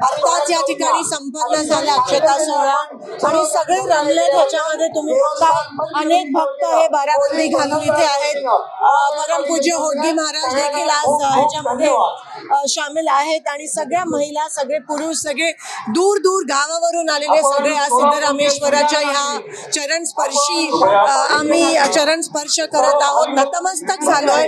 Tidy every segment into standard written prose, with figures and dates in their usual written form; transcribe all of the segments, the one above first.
आत्ताच या ठिकाणी संपन्न झाला अक्षता सोहळा आणि सगळे रंगले त्याच्यामध्ये तुम्ही बघताय अनेक भक्त हे बाराबंदी घालून इथे आहेत। परमपूज्य होडगे महाराज देखील आज ह्याच्यामध्ये शामिल आहेत आणि सगळ्या महिला सगळे पुरुष सगळे दूर दूर गावावरून आलेले सगळे आज सिद्धरामेश्वराच्या ह्या चरणस्पर्शी आम्ही चरण स्पर्श करत आहोत, नतमस्तक झालोय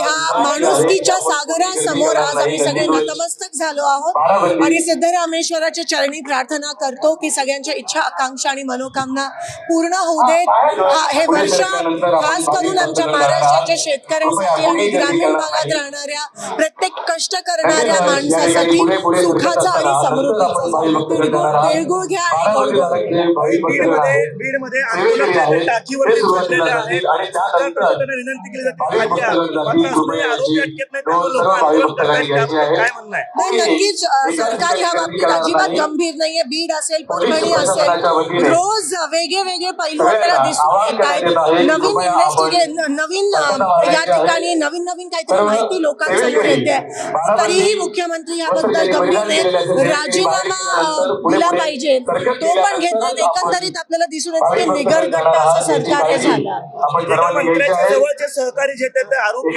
या माणुसकीच्या सागरासमोर आज आम्ही सगळे नतमस्तक झालो आहोत आणि सिद्धरामेश्वराच्या चरणी प्रार्थना करतो की सगळ्यांच्या इच्छा आकांक्षा आणि मनोकामना पूर्ण होऊ देत। हे वर्ष खास करून आमच्या महाराष्ट्राच्या शेतकऱ्यांसाठी आणि ग्रामीण भागात राहणाऱ्या प्रत्येक कष्ट करणाऱ्या माणसासाठी सुखाचा आणि समृद्धीचा तिळगुळ घ्या आणि बीडमध्ये आंदोलन टाकीवरती चढलेले आहेत आणि विनंती केली जाते आरोपी अटकेत नाही काय म्हणणं आहे? नक्कीच सरकार या बाबतीत अजिबात गंभीर नाहीये। बीड असेल परभणी असेल रोज वेगळे पैलू आपल्याला दिसून येत आहेत। नवीन या ठिकाणी नवीन काहीतरी माहिती लोकांसमोर येते, तरीही मुख्यमंत्री याबद्दल गंभीर नाहीत। राजीनामा दिला पाहिजे तो पण घेतात। एकंदरीत आपल्याला दिसून येते की निगरगट्ट असं सरकार हे झालं। मंत्र्याच्या जवळचे सहकारी जे ते आरोपी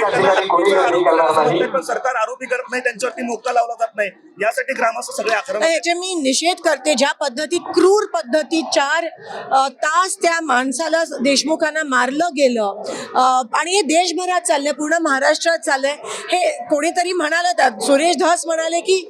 पण सरकार आरोपी करत नाही, त्यांच्यावरती मोका लावला जात नाही, यासाठी ग्रामस्थ सगळे आक्रमक। याचे मी निषेध करते। ज्या पद्धतीत क्रूर पद्धतीत 4 तास त्या माणसाला देशमुखांना मारलं गेलं आणि हे देशभरात चाललंय, पूर्ण महाराष्ट्रात चाललंय। हे कोणीतरी म्हणाले, सुरेश धस म्हणाले की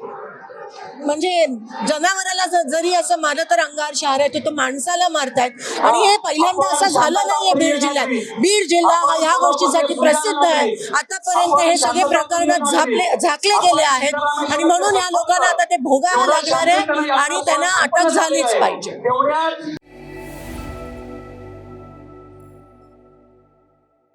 म्हणजे जनावराला जरी असं मारलं तर अंगार शहर आहे, तो माणसाला मारतायत आणि हे पहिल्यांदा असं झालं नाहीये बीड जिल्ह्यात। बीड जिल्हा हा ह्या गोष्टीसाठी प्रसिद्ध आहे। आतापर्यंत हे सगळे प्रकरण झाकले गेले आहेत आणि म्हणून या लोकांना आता ते भोगावं लागणार आहे आणि त्यांना अटक झालीच पाहिजे।